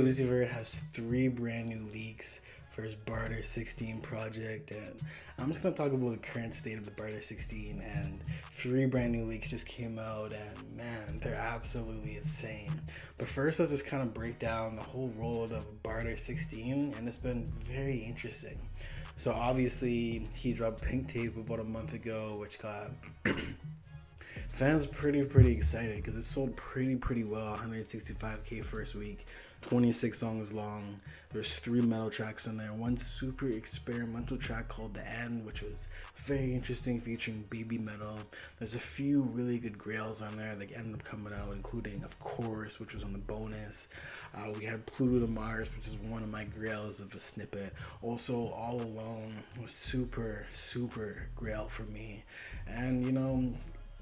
Uzi Vert has three brand new leaks for his Barter 16 project, and I'm just gonna talk about the current state of the Barter 16. And three brand new leaks just came out, and man, they're absolutely insane. But first, let's just kind of break down the whole world of Barter 16, and it's been very interesting. So obviously, he dropped Pink Tape about a month ago, which got fans pretty excited because it sold pretty well. 165K first week, 26 songs long. There's three metal tracks on there, one super experimental track called The End, which was very interesting, featuring baby metal. There's a few really good grails on there that ended up coming out, including Of Course, which was on the bonus. We had Pluto to Mars, which is one of my grails of a snippet. Also, All Alone was super grail for me. And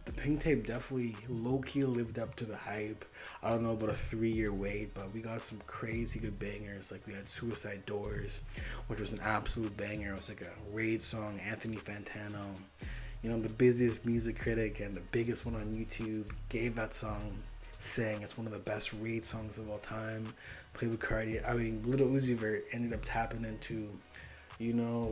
the Pink Tape definitely low-key lived up to the hype. I don't know about a 3-year wait, but we got some crazy good bangers. Like, we had Suicide Doors, which was an absolute banger. It was like a raid song. Anthony Fantano, the busiest music critic and the biggest one on YouTube, gave that song, saying it's one of the best raid songs of all time. Playboy Cardi. Little Uzi Vert ended up tapping into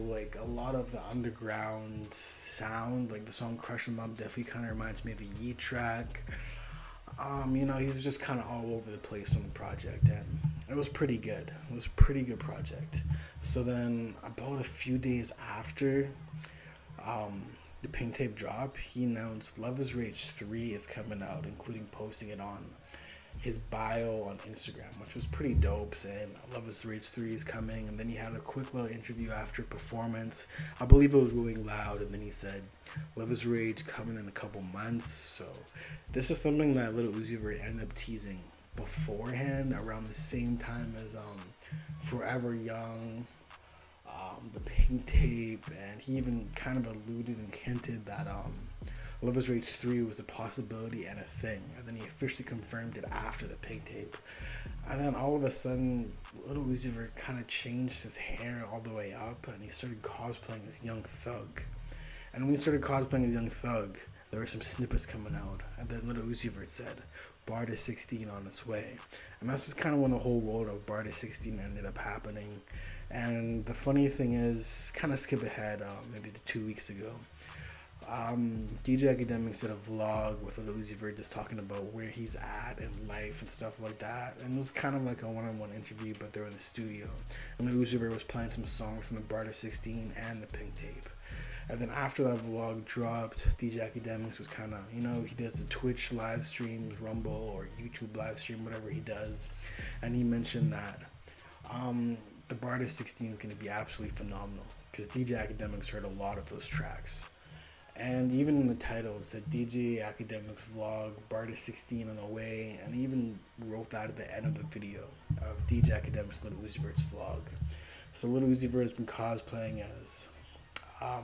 like a lot of the underground sound. Like the song Crush 'Em Up definitely kind of reminds me of the Yeet track. He was just kind of all over the place on the project, and it was pretty good. It was a pretty good project. So then, about a few days after the Pink Tape drop, he announced Love Is Rage 3 is coming out, including posting it on his bio on Instagram, which was pretty dope, saying Love Is Rage 3 is coming. And then he had a quick little interview after performance. I believe it was Rolling Loud, and then he said Love Is Rage coming in a couple months. So this is something that Little Uzi Vert ended up teasing beforehand, around the same time as Forever Young, the Pink Tape, and he even kind of alluded and hinted that Love Is Rage 3 was a possibility and a thing. And then he officially confirmed it after the Pink Tape. And then all of a sudden, Little Uzi Vert kind of changed his hair all the way up, and he started cosplaying as Young Thug. And when he started cosplaying as Young Thug, there were some snippets coming out. And then Little Uzi Vert said, Barter 16 on its way. And that's just kind of when the whole world of Barter 16 ended up happening. And the funny thing is, kind of skip ahead, maybe to 2 weeks ago. DJ Academics did a vlog with Lil Uzi Vert just talking about where he's at in life and stuff like that. And it was kind of like a one-on-one interview, but they were in the studio. And Lil Uzi Vert was playing some songs from the Barter 16 and the Pink Tape. And then after that vlog dropped, DJ Academics was kind of, he does the Twitch live streams, Rumble, or YouTube live stream, whatever he does. And he mentioned that the Barter 16 is going to be absolutely phenomenal, because DJ Academics heard a lot of those tracks. And even in the title, it said DJ Academics Vlog, Barter 16 on the way, and he even wrote that at the end of the video of DJ Academics Little Uzi Vert's vlog. So Little Uzi Vert has been cosplaying as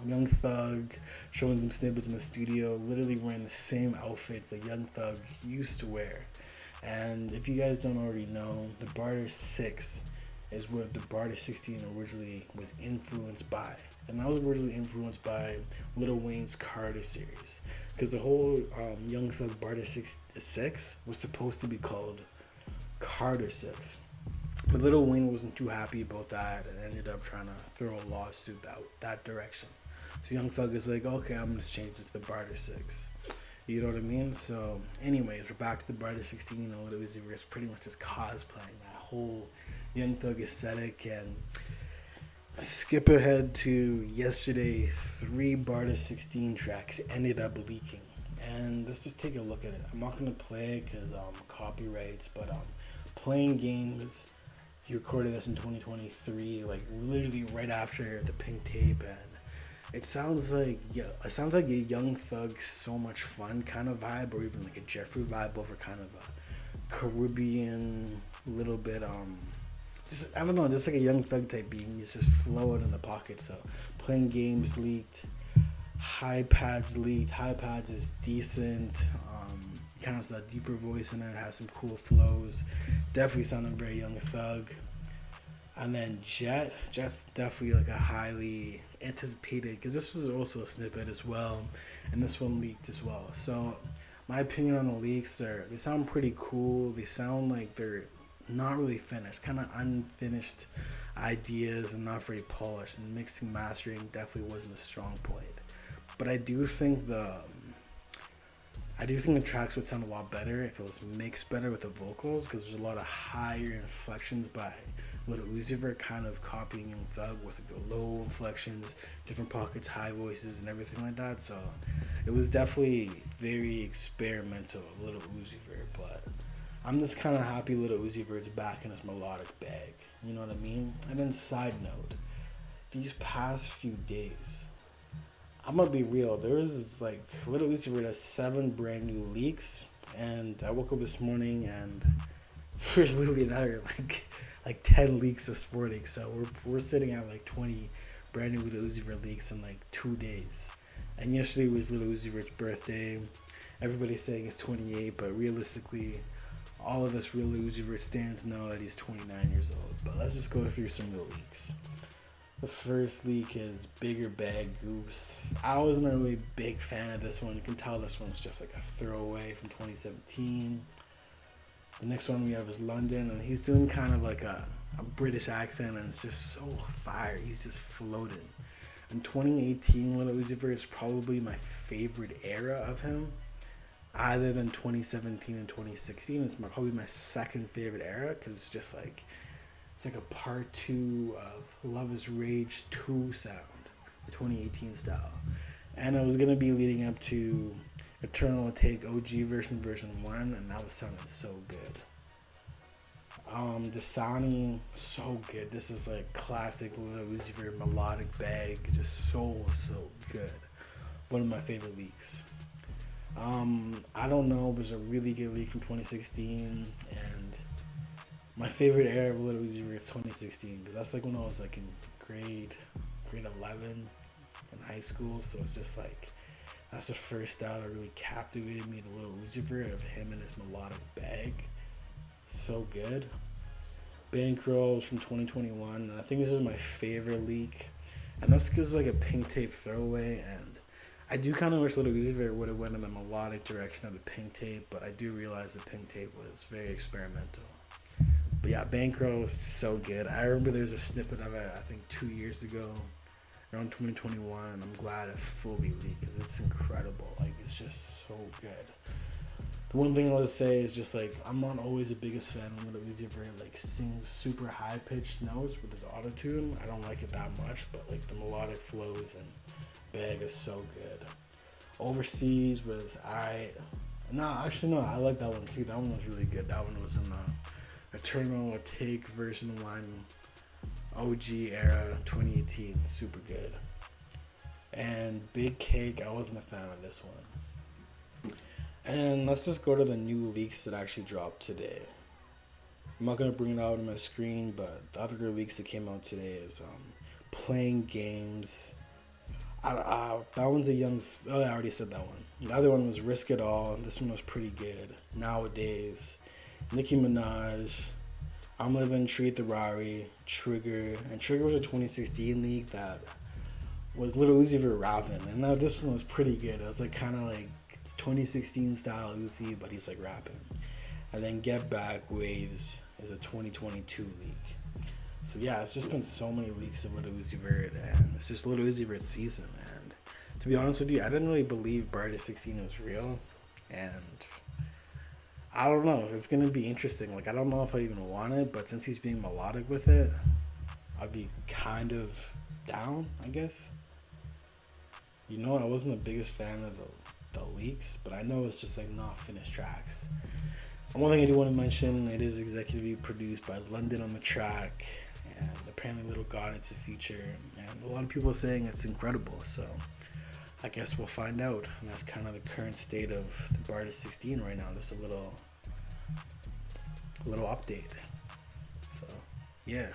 Young Thug, showing some snippets in the studio, literally wearing the same outfit that Young Thug used to wear. And if you guys don't already know, the Barter 6 is what the Barter 16 originally was influenced by. And that was originally influenced by Lil Wayne's Carter series. Because the whole Young Thug Barter 6 was supposed to be called Carter 6. But Lil Wayne wasn't too happy about that and ended up trying to throw a lawsuit that direction. So Young Thug is like, okay, I'm going to change it to the Barter 6. You know what I mean? So anyways, we're back to the Barter 16. Lil Uzi Vert's pretty much just cosplaying that whole Young Thug aesthetic. And skip ahead to yesterday, 3 Barter 16 tracks ended up leaking. And let's just take a look at it. I'm not going to play it because copyrights, but Playing Games, he recorded this in 2023, like literally right after the Pink Tape, and it sounds like a Young Thug So Much Fun kind of vibe, or even like a Jeffrey vibe over kind of a Caribbean little bit just, I don't know, just like a Young Thug type beat. It's just flowing in the pocket. So Playing Games leaked, High Pads leaked. High Pads is decent. Kind of has that deeper voice in it. It has some cool flows. Definitely sounding very Young Thug. And then Jet's definitely like a highly anticipated, because this was also a snippet as well, and this one leaked as well. So my opinion on the leaks, they sound pretty cool. They sound like they're not really finished, kind of unfinished ideas and not very polished. And mixing mastering definitely wasn't a strong point. But I do think the tracks would sound a lot better if it was mixed better with the vocals, because there's a lot of higher inflections by Lil Uzi Vert, kind of copying Young Thug with like the low inflections, different pockets, high voices, and everything like that. So it was definitely very experimental of Lil Uzi Vert, but I'm just kind of happy Lil Uzi Vert's back in his melodic bag. You know what I mean? And then side note, these past few days, I'm gonna be real. There's like Lil Uzi Vert has 7 brand new leaks, and I woke up this morning and there's literally another like 10 leaks this morning. So we're sitting at like 20 brand new Lil Uzi Vert leaks in like 2 days. And yesterday was Lil Uzi Vert's birthday. Everybody's saying it's 28, but realistically, all of us real Uzi Vert stands know that he's 29 years old. But let's just go through some of the leaks. The first leak is Bigger Bag Goose. I wasn't a really big fan of this one. You can tell this one's just like a throwaway from 2017. The next one we have is London, and he's doing kind of like a British accent, and it's just so fire. He's just floating. In 2018, Lil Uzi Vert is probably my favorite era of him. Other than 2017 and 2016, it's probably my second favorite era, because it's just like, it's like a part 2 of Love is Rage 2 sound, the 2018 style. And it was going to be leading up to Eternal Take OG version 1, and that was sounding so good. The sounding, so good. This is like classic Lil Uzi Vert melodic bag, just so good. One of my favorite leaks. I don't know, there's a really good leak from 2016, and my favorite era of Lil Uzi Vert is 2016, because that's like when I was like in grade 11 in high school. So it's just like, that's the first style that really captivated me, the Lil Uzi Vert, of him and his melodic bag. So good. Bankroll from 2021, and I think this is my favorite leak, and that's because like a pink tape throwaway. And I do kind of wish Lil Uzi Vert would have went in the melodic direction of the pink tape, but I do realize the pink tape was very experimental. But yeah, Bankroll was so good. I remember there was a snippet of it, I think 2 years ago, around 2021, and I'm glad it fully leaked, because it's incredible. Like, it's just so good. The one thing I'll say is just like, I'm not always the biggest fan of Lil Uzi Vert like sings super high pitched notes with his autotune. I don't like it that much, but like the melodic flows and bag is so good. Overseas was alright. No, actually no, I like that one too. That one was really good. That one was in the Eternal Take version 1 OG era 2018. Super good. And Big Cake, I wasn't a fan of this one. And let's just go to the new leaks that actually dropped today. I'm not going to bring it out on my screen, but the other leaks that came out today is Playing Games. That one's a young... Oh, I already said that one. The other one was Risk It All. This one was pretty good. Nowadays. Nicki Minaj. I'm Living, Treat the Rari, Trigger. And Trigger was a 2016 leak that was Lil Uzi Vert rapping. And now this one was pretty good. It was like kind of like 2016 style Uzi, but he's like rapping. And then Get Back Waves is a 2022 leak. So yeah, it's just been so many leaks of Lil Uzi Vert, and it's just Lil Uzi Vert's season. And to be honest with you, I didn't really believe Barter 16 was real, and I don't know. It's gonna be interesting. Like, I don't know if I even want it, but since he's being melodic with it, I'd be kind of down, I guess. You know, I wasn't the biggest fan of the leaks, but I know it's just like not finished tracks. And one thing I do want to mention, it is executively produced by London on the track, and apparently Little God it's a feature, and a lot of people are saying it's incredible, so I guess we'll find out. And that's kind of the current state of the Barter 16 right now. Just a little update. So yeah.